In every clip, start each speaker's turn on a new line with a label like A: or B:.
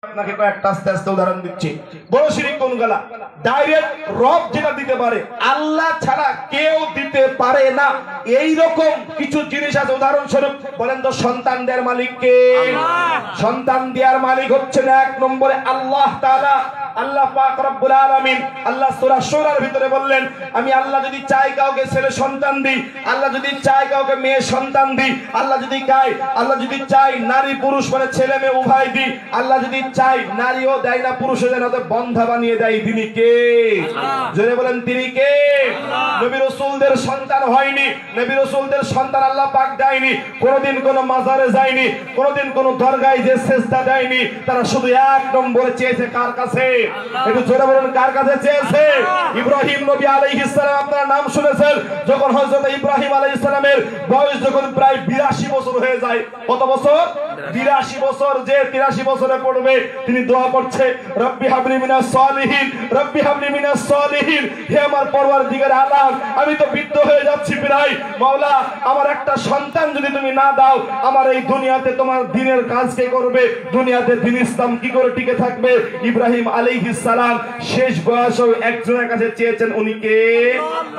A: আপনাকে কয়েকটা আস্তে আস্তে উদাহরণ দিচ্ছি। বড় শিরিক কোনগুলা? ডাইরেক্ট রব যেটা দিতে পারে, আল্লাহ ছাড়া কেউ দিতে পারে না, এই রকম কিছু জিনিস আছে। উদাহরণস্বরূপ বলেন তো, সন্তান দেওয়ার মালিক কে? সন্তান দেওয়ার মালিক হচ্ছেন এক নম্বরে আল্লাহ তাআলা, আল্লাহ পাক রব্বুল আলামিন। আল্লাহ সূরা শুরার ভিতরে বললেন, আমি আল্লাহ যদি চাই কাউকে ছেলে সন্তান দিই, আল্লাহ যদি চাই কাউকে মেয়ে সন্তান দিই, আল্লাহ যদি চাই নারী পুরুষ মানে ছেলে মেয়ে উভয় দিই, আল্লাহ যদি চাই নারীও দেয় না পুরুষও দেয় না, তো বন্ধা বানিয়ে দেয়। তিনি কে? জোরে বলেন তিনি কে? নবী রাসূলদের সন্তান হয়নি, নবী রাসূলদের সন্তান আল্লাহ পাক দেয়নি, কোনদিন কোন মাজারে যায়নি, কোনদিন কোন দরগায় যে সেজদা দেয়নি। তারা শুধু এক নম্বরে চেয়েছে কার কাছে? একটু জোরে বলুন, কার কাছে চেয়েছে? ইব্রাহিম নবী আলাইহিস সালাম, আপনারা নাম শুনেছেন। যখন হযরত ইব্রাহিম আলাইহিস সালামের বয়স যখন প্রায় 82 বছর হয়ে যায়, কত বছর? 82 বছর। যে 83 বছরে পড়বে, তিনি দোয়া করছে, রব্বি হাবলি মিনাস সালিহিন, রব্বি হাবলি মিনাস সালিহিন। হে আমার পরওয়ারদিগার আলম, আমি তো বৃদ্ধ হয়ে যাচ্ছি প্রায়, মাওলা আমার একটা সন্তান যদি তুমি না দাও, আমার এই দুনিয়াতে তোমার দ্বীনের কাজ কে করবে? দুনিয়াতে দ্বীন ইসলাম কি করে টিকে থাকবে? ইব্রাহিম আলাইহিস সালাম শেষ বয়সেও একজনের কাছে চেয়েছেন, উনি কে?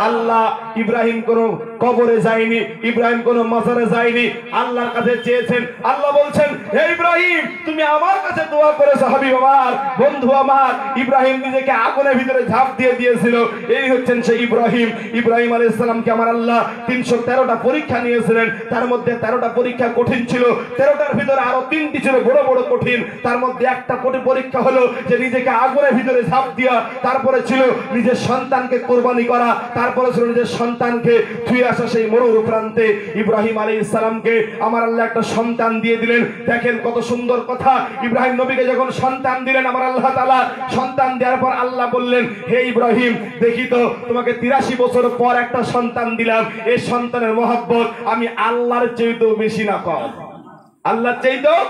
A: আল্লাহ। ইব্রাহিম কোনো কবরে যায়নি, ইব্রাহিম কোনো মাজারে যায়নি, আল্লাহর কাছে চেয়েছেন। আল্লাহ বলছেন, হে ইব্রাহিম, তুমি আমার কাছে দোয়া করেছো হাবিব আমার, বন্ধু আমার। ইব্রাহিম নিজেকে আগুনের ভিতরে ঝাঁপ দিয়ে দিয়েছিল। এই হচ্ছেন সেই ইব্রাহিম। ইব্রাহিম আলাইহিস সালামকে আমার আল্লাহ 313টা পরীক্ষা নিয়েছিলেন। তার মধ্যে 13টা পরীক্ষা কঠিন ছিল, 13টার ভিতরে আরো 3টি ছিল বড় বড় কঠিন। তার মধ্যে একটা পরীক্ষা হলো যে নিজেকে আগুনের ভিতরে ঝাঁপ দিয়া, তারপরে ছিল নিজের সন্তানকে কোরবানি করা, তারপরে ছিল নিজের সন্তানকে ধুয়ে আসা সেই মরুর প্রান্তে। ইব্রাহিম আলাইহিস সালামকে আমার আল্লাহ একটা সন্তান দিয়ে দিলেন। দেখেন কত সুন্দর কথা। ইব্রাহিম নবীকে যখন সন্তান দিলেন আমার আল্লাহ তাআলা, সন্তান দেওয়ার পর আল্লাহ বললেন, হে ইব্রাহিম, দেখি তো তোমাকে 83 বছর পর একটা সন্তান দিলাম, এই সন্তানের মহব্বত আমি আল্লাহর চাইতেও বেশি না কম? আল্লাহর চাইতেও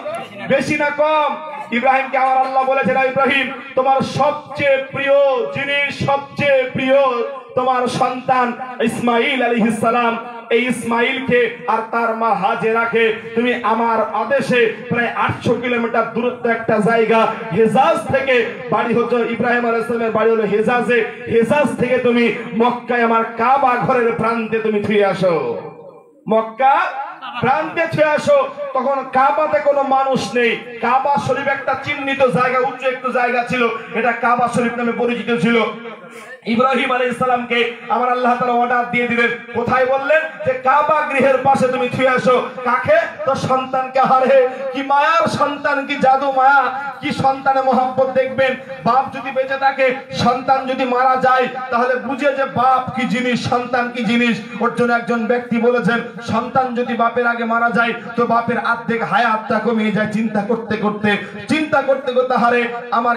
A: বেশি না কম? ইব্রাহিমকে আমার আল্লাহ বলেছেন, ইব্রাহিম, তোমার সবচেয়ে প্রিয় জিনিস, সবচেয়ে প্রিয় তোমার সন্তান ইসমাইল আলাইহিস সালাম। এই ইসমাইলকে আর তার মা হাজেরাকে তুমি আমার আদেশে প্রায় 800 কিলোমিটার দূরত্ব একটা জায়গা হেজাজ থেকে, বাড়ি হচ্ছে ইব্রাহিম আলাইহিস সালামের বাড়ি হলো হেজাজে, হেজাজ থেকে তুমি মক্কায় আমার কাবা ঘরের প্রান্তে তুমি ছুঁয়ে আসো, মক্কা প্রান্তে ছুঁয়ে আসো। তখন কাবাতে কোনো মানুষ নেই, কাবা শরীফ একটা চিহ্নিত জায়গা, উঁচু একটু জায়গা ছিল, এটা কাবা শরীফ নামে পরিচিত ছিল। ইব্রাহিম আলাইহিস সালামকে আমার আল্লাহ তাআলা অর্ডার দিয়ে দিলেন, কোথায়? বললেন যে কাবা গৃহের পাশে তুমি ছুঁয়ে আসো। কাকে? তো সন্তানকে। হারে কি মায়ার সন্তান, কি জাদু মায়া, কি সন্তানের মহব্বত দেখবেন। বাপ যদি বেঁচে থাকে, সন্তান যদি মারা যায়, তাহলে বুঝে যে বাপ কি জিনিস, সন্তান কি জিনিস। ওর জন্য একজন ব্যক্তি বলেছেন, সন্তান যদি বাপের আগে মারা যায়, তো বাপের অর্ধেক হায়াতটা কমিয়ে যায়। চিন্তা করতে করতে হারে আমার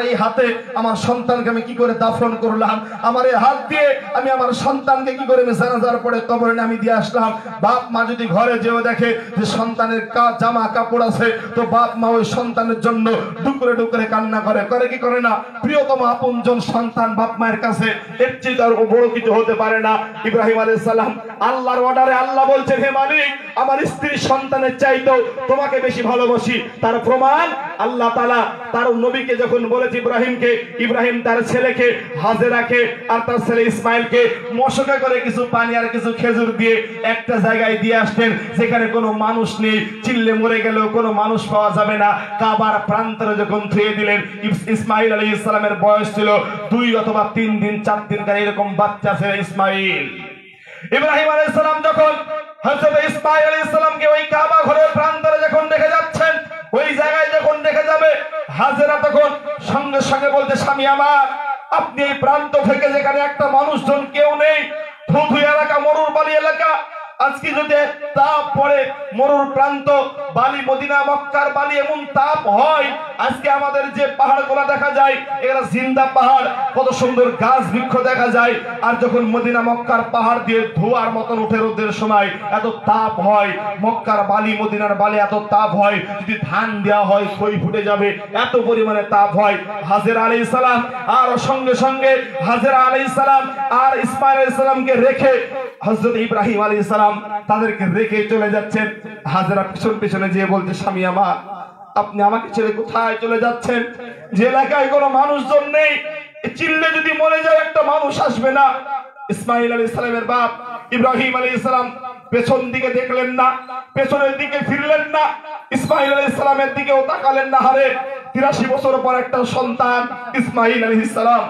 A: এই হাতে আমার সন্তানকে আমি কি করে দাফন করলাম, আমার এই হাত দিয়ে আমি আমার সন্তানকে কি করে জানাজার পরে কবরে নামি দিয়ে আসলাম। বাপ মা যদি ঘরে যেও দেখে যে সন্তানের জামা কাপড় আছে, তো বাপ মা ওই সন্তানের জন্য ডুকরে ডুকরে কান্না করে কি করে না? প্রিয়তম আপনজন সন্তান বাপ মায়ের কাছে, এর চেয়ে আর বড় কিছু হতে পারে না। ইব্রাহিম আলাইহিস সালাম আল্লাহর অর্ডারে আল্লাহ বলছেন, হে মালিক, আমার স্ত্রী সন্তানের চাইতেও তোমাকে বেশি ভালোবাসি। তার প্রমাণ আল্লাহ তাআলা তার নবীকে যখন বলেছে ইব্রাহিমকে, ইব্রাহিম তার ছেলেকে হাজেরাকে আর তার ছেলে ইসমাইলকে মশকা করে কিছু পানি আর কিছু খেজুর দিয়ে একটা জায়গায় দিয়ে আসতেন, যেখানে কোনো মানুষ নেই, চিল্লে মরে গেলেও কোনো মানুষ পাওয়া যাবে না। কাবার প্রান্তরে যখন থুয়ে দিলেন, ইসমাইল আলাইহিস সালামের বয়স ছিল 2 অথবা 3 দিন 4 দিন, এরকম বাচ্চা ছিল ইসমাইল। ইব্রাহিম আলাইহিস সালাম যখন হযরত ইসমাইল আলাইহিস সালামকে ওই কাবা ঘরের প্রান্তরে যখন দেখে যাচ্ছেন, ওই জায়গায় যখন দেখে যাবে, হাজেরা তখন সঙ্গে সঙ্গে বলতে, স্বামী আমার, আপনি এই প্রান্ত থেকে যেখানে একটা মানুষজন কেউ নেই, ধুধু এলাকা, মরুর বালি এলাকা, আজকে যদি তাপ পড়ে, মরুর প্রান্ত, বালি, মদিনা মক্কার বালি এমন তাপ হয়, আজকে আমাদের যে পাহাড়গুলো দেখা যায় এরা জিন্দা পাহাড়, কত সুন্দর গাছ বৃক্ষ দেখা যায়। আর যখন মদিনা মক্কার পাহাড় দিয়ে ধোঁয়ার মতন উঠে রোদের সময় এত তাপ হয়, মক্কার বালি, মদিনার বালি এত তাপ হয়, যদি ধান দেওয়া হয় খই ফুটে যাবে, এত পরিমাণে তাপ হয়। হাজেরা আলাইহিস সালাম আর সঙ্গে সঙ্গে হাজেরা আলাইহিস সালাম আর ইসমাইল আলাইহিস সালামকে রেখে হযরত ইব্রাহিম আলাইহিস সালাম তাদেরকে রেখে চলে যাচ্ছেন। হাজেরা পিছনে যেয়ে বলতে, স্বামী আমার, আপনি আমাকে ছেড়ে কোথায় চলে যাচ্ছেন? যে এলাকায় কোনো মানুষজন নেই, চিল্লে যদি মরে যায় একটা মানুষ আসবে না। ইসমাইল আলাইহিস সালামের বাপ ইব্রাহিম আলাইহিস সালাম পেছন দিকে দেখলেন না, পেছনের দিকে ফিরলেন না, ইসমাইল আলাইহিস সালামের দিকেও তাকালেন না। হারে 83 বছর পর একটা সন্তান ইসমাইল আলাইহিস সালাম,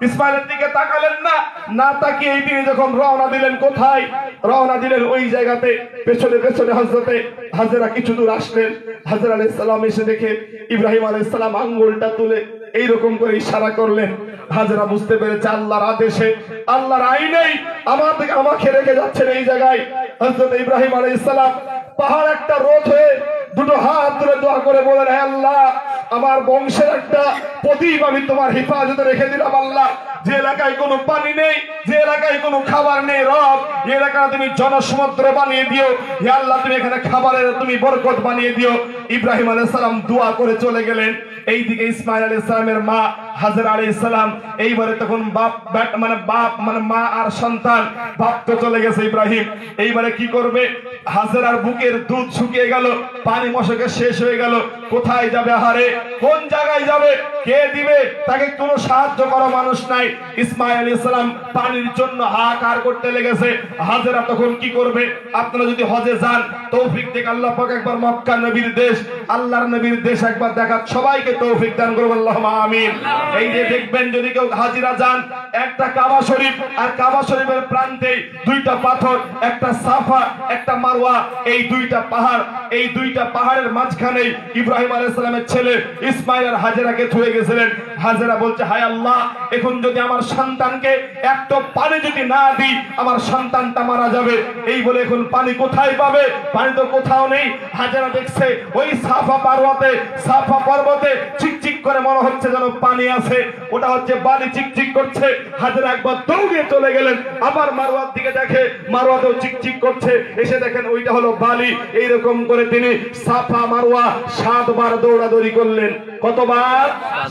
A: ইসমাইলের দিকে তাকালেন না। না তাকিয়ে তিনি যখন রওনা দিলেন, কোথায় রওনা দিলেন? ওই জায়গাতে পেছনে পেছনে হযরতে হাজেরা কিছু দূর আসলেন। হাজেরা আলাইহিস সালাম এসে দেখে ইব্রাহিম আলাইহিস সালাম আঙ্গুলটা তুলে এইরকম করে ইশারা করলেন। হাজেরা বুঝতে পেরেছে আল্লাহর আদেশে, আল্লাহর আইনেই আমাকে রেখে যাচ্ছেন এই জায়গায়। হযরত ইব্রাহিম আলাইহিস সালাম পাহাড় একটা রোধ হয়ে দুটো হাত তুলে দোয়া করে বলেন, হে আল্লাহ, আমার বংশের একটা প্রদীপ আমি তোমার হেফাজতে রেখে দিলাম। আল্লাহ, যে এলাকায় কোনো পানি নেই, যে এলাকায় কোনো খাবার নেই, রব এই এলাকা তুমি জনসমুদ্র বানিয়ে দিও। হে আল্লাহ, তুমি এখানে খাবারের তুমি বরকত বানিয়ে দিও। ইব্রাহিম আলাইহিস সালাম দোয়া করে চলে গেলেন। এইদিকে ইসমাইল আলাইহিস সালামের মা হাজেরা আলাইহিস সালাম এইবারে তখন বাপ মানে মা আর সন্তান, বাপ তো চলে গেছে ইব্রাহিম, এইবারে কি করবে? হাজেরার বুকের দুধ শুকিয়ে গেল, পানি মশকে শেষ হয়ে গেল, কোথায় যাবে? হারে কোন জায়গায় যাবে? কে দিবে? তাকে কোনো সাহায্য করা মানুষ নাই। ইসমাইল আলাইহিস সালাম পানির জন্য হাহাকার করতে লেগেছে। হাজেরা তখন কি করবে? আপনারা যদি হজে যান, তৌফিক দিক আল্লাহ পাক, একবার মক্কা নবীর দেশ, আল্লাহর নবীর দেশ একবার দেখার সবাইকে তৌফিক দান করুন, আল্লাহুম্মা আমিন। এই যে দেখবেন যদি কেউ হাজিরা যান, একটা কাবা শরীফ, আর কাবা শরীফের প্রান্তে দুইটা পাথর, একটা সাফা একটা মারওয়া, এই দুইটা পাহাড়, এই দুইটা পাহাড়ের মাঝখানে ইব্রাহিম আলাইহিস সালামের ছেলে ইসমাইল আর হাজেরাকে থুয়ে গেছিলেন। হাজেরা বলছে, হায় আল্লাহ, এখন যদি আমার সন্তানকে একটা পানি যদি না দিই, আমার সন্তানটা মারা যাবে। এই বলে এখন পানি কোথায় পাবে? পানি তো কোথাও নেই। হাজেরা দেখছে ওই সাফা পার্বতে, সাফা পর্বতে চিকচিক করে মনে হচ্ছে যেন পানি আছে, ওটা হচ্ছে বালি চিকচিক করছে। হাজেরা একবার দৌড়ে চলে গেলেন, আবার মারওয়ার দিকে দেখে মারওয়াতেও চিকচিক করছে, এসে দেখেন ওইটা হলো বালি। এইরকম করে তিনি সাফা মারওয়া 7 বার দৌড়াদৌড়ি করলেন। কতবার?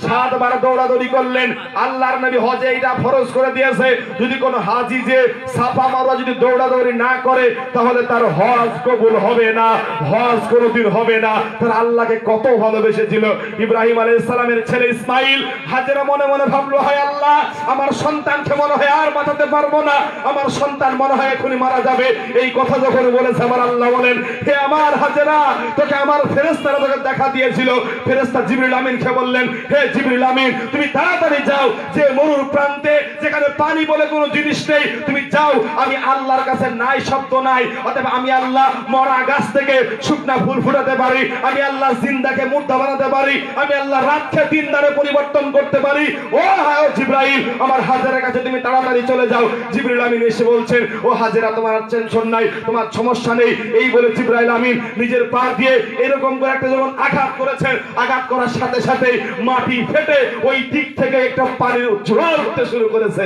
A: 7 বার দৌড়াদৌড়ি করলেন। আল্লাহর নবী হজে এটা ফরজ করে দিয়েছে, যদি কোনো হাজি যে সাফা মারওয়া যদি দৌড়াদৌড়ি না করে, তাহলে তার হজ কবুল হবে না, হজ কোনোদিন হবে না। তার আল্লাহকে কত ভালোবেসেছিল ইব্রাহিম আলাইহিস সালামের ছেলে ইসমাইল। হাজেরা মনে মনে ভাবলো, হায় আল্লাহ, আমার সন্তানকে মনে হয় আর বাঁচাতে পারবো না, আমার সন্তান মনে হয় এখনই মারা যাবে। এই কথা যখন বলেছে, আমার আল্লাহ বলেন, হে আমার হাজেরা, তোকে আমার ফেরেশতারা তোকে দেখা দিয়েছিল। ফেরেশতা জিবরিল আমিনকে বললেন, হে জিবরিল আমিন, তুমি তাড়াতাড়ি যাও, যে মরুর প্রান্তে যেখানে পানি বলে কোনো জিনিস নেই, তুমি যাও। আমি আল্লাহর কাছে নাই শব্দ নাই, অতএব আমি আল্লাহ মরা গাছ থেকে শুকনা ফুল ফুটাতে পারি, আমি আল্লাহ জিন্দাকে মুর্দা বানাতে পারি, আমি আল্লাহ রাতকে দিন দ্বারে পরিবর্তন করতে পারি। ও হায় জিবরাইল, আমার হাজেরার কাছে তুমি তাড়াতাড়ি চলে যাও। জিবরিল আমিন এসে বলছেন, ও হাজেরা, তোমার টেনশন নাই, তোমার সমস্যা নেই। এই বলে জিবরাইল আমিন নিজের পা দিয়ে এরকম করে একটা যখন আঘাত করেছেন, আঘাত করার সাথে সাথে মাটি ফেটে ওই দিক থেকে একটা পানির ঝড় উঠতে শুরু করেছে।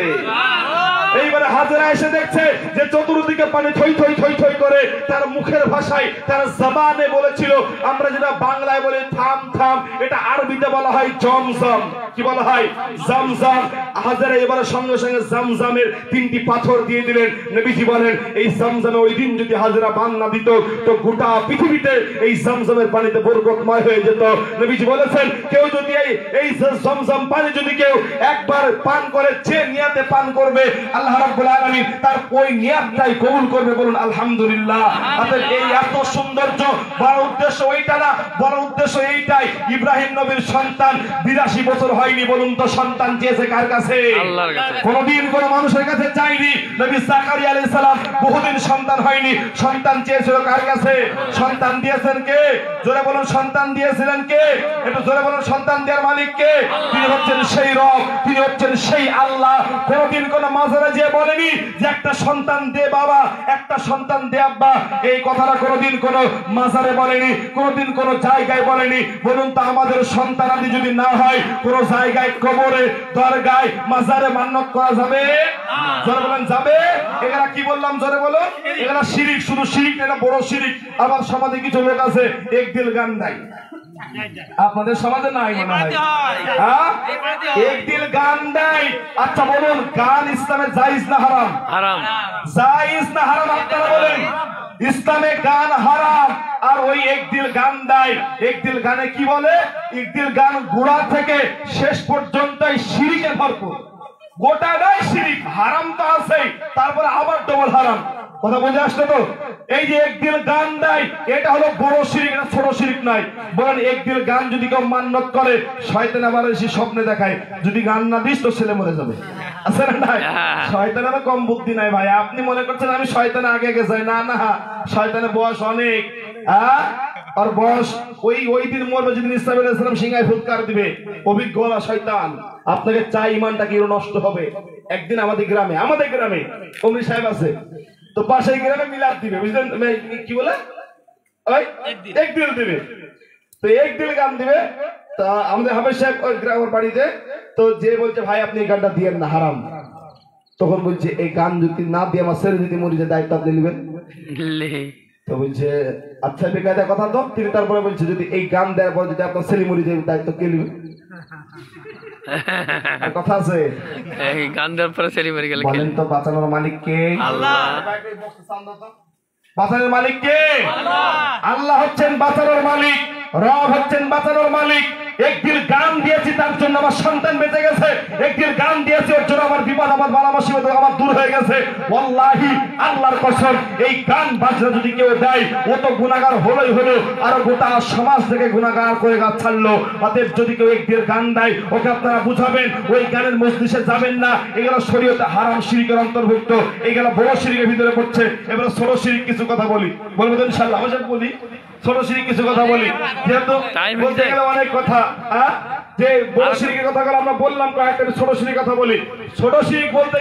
A: এইবারে হাজেরা এসে দেখছে যে চতুর্দিকে পানি থই থই থই থই করে। তার মুখের ভাষায়, তার জবানে বলেছিল, আমরা যেটা বাংলায় বলি থাম থাম, এটা আরবিতে বলা হয় জমজম। কি বলা হয়? জমজম। হাজেরা এবারে সঙ্গে সঙ্গে জমজমের 3টি পাথর দিয়ে দিলেন। নবীজি বলেন, এই জমজমে ওই দিন যদি হাজেরা পান না দিত, তো গোটা পৃথিবীতে এই জমজমের পানিতে বরকতময় হয়ে যেত। নবীজি বলেছেন, কেউ যদি এই জমজম পানি যদি কেউ একবার পান করে, যে নিয়াতে পান করবে, আল্লাহ রাব্বুল আলামিন তার ওই নিয়াতটাই কবুল করবে। বলুন আলহামদুলিল্লাহ। অতএব এই এত সৌন্দর্য, বড় উদ্দেশ্য ওইটা না, বড় উদ্দেশ্য এইটাই, ইব্রাহিম নবীর সন্তান 82 বছর হয়নি। বলুন তো সন্তান চেয়েছে কার কাছে? আল্লাহর কাছে। কোনদিন কোন মানুষের কাছে চাইনি। নবী জাকারিয়া আলাইহিস সালাম বহুদিন সন্তান হয়নি, সন্তান চেয়েছিল কার কাছে? সন্তান দিয়েছেন কে? জোরে বলুন, সন্তান দিয়েছিলেন কে? একটু জোরে বলুন, সন্তান দেওয়ার মালিক কে? তিনি হচ্ছেন সেই রব, তিনি হচ্ছেন সেই আল্লাহ। কোনদিন কোন মাজারে যে বলেনি যে একটা সন্তান দে বাবা, একটা সন্তান দে আব্বা, এই কথাটা কোনদিন কোন মাজারে বলেনি, কোনদিন কোন জায়গায় বলেনি। বলুন তো, আমাদের সন্তান আদি যদি না হয়, কোন জায়গায় কবরে, দরগায়, মাজারে মান্নত করা যাবে? জোরে বলেন, যাবে? এগুলা কি বললাম? জোরে বলো। এগুলা শিরিক, শুধু শিরিক, এটা বড় শিরিক। আবার সমাজে কিছু লোক আছে একদিল গান দেয়, আপনাদের সমাজে নাই মনে হয়, একদিল গান দেয়। আচ্ছা বলুন, গান ইসলামে জায়েজ না হারাম? হারাম। জায়েজ না হারাম আপনারা বলেন? ইসলামে গান হারাম। আর ওই একদিল গান দেয়, একদিল গানে কি বলে, একদিল গান গোড়া থেকে শেষ পর্যন্তই শিরিকে ভরপুর, গোটাটাই শিরিক, হারাম তো আছেই, তারপরে আবার ডবল হারাম। কথা বুঝে আসলো তো? এই যে একদিল গান দেয়, এটা হলো বড় শিরিক, এটা ছোট শিরিক নয়। বলেন একদিল গান যদি কেউ মান্যত করে, শয়তান আবার এসে স্বপ্নে দেখায় যদি গান না দিস তো ছেলে মরে যাবে, আছে না নাই? শয়তানেরও কম বুদ্ধি নাই ভাই। আপনি মনে করছেন আমি শয়তান আগে আগে যাই, না না, শয়তানের বয়স অনেক। আর বয়স ওই দিন মরবে যেদিন ইসা আলাইহিস সালাম সিংহায় ফুৎকার দিবে, অভিজ্ঞ শয়তান আপনাকে চাই ইমানটা কি নষ্ট হবে। একদিন আমাদের গ্রামে কমরি সাহেব আছে, তো পাশের গ্রামে মিলাদ দিবে, বুঝলেন? কি বলে ওই একদিল দিবে, তো একদিল গান দিবে। তা আমাদের হাফেজ সাহেব ওই গ্রামের বাড়িতে, তো যে বলছে ভাই আপনি এই গানটা দিয়েন না, হারাম। তখন বলছে এই গান যদি না দিয়ে আমার ছেলে যদি মরে যায় দায়িত্ব আপনি নেবেন। তো বলছে আচ্ছা বেকায়দা কথা তো। তিনি তারপরে বলছে যদি এই গান দেওয়ার পর যদি আপনার ছেলে মরে যায় দায়িত্ব কে নেবে? কথা আছে,
B: গান দেওয়ার পরে ছেলে মরে গেলে
A: বলেন তো বাঁচানোর মালিক কে?
B: আল্লাহ।
A: বাঁচানোর মালিক কে? আল্লাহ হচ্ছেন বাঁচানোর মালিক, রব হচ্ছেন বাঁচানোর মালিক। একদিন গান দিয়েছি তার জন্য আমার সন্তান বেঁচে গেছে, একদিন গান দিয়েছি ওর জন্য আমার বিপদ আমার বালা মুসিবত আমার দূর হয়ে গেছে। ওয়াল্লাহি আল্লাহর কসম, এই গান বাজনা যদি কেউ দেয় ও তো গুনাহগার হলোই হলো, আর গোটা সমাজ থেকে গুনাহগার করে গাছ ছাড়লো। অতএব যদি কেউ একদিন গান দেয় ওকে আপনারা বুঝাবেন, ওই গানের মজলিসে যাবেন না, এগুলো শরীয়তে হারাম শিরকের অন্তর্ভুক্ত, এগুলো বড় শিরকের ভিতরে পড়ছে। এবার ছোট শিরক কিছু কথা বলি, বলবো তো ইনশাআল্লাহ। আমি বলি ছোট শিরক কিছু কথা বলি, যেহেতু বলতে গেলে অনেক কথা। যে বড় শিরকের কথা আমরা বললাম, কয়েকটা ছোট শিরকের কথা বলি। ছোট শিরক বলতে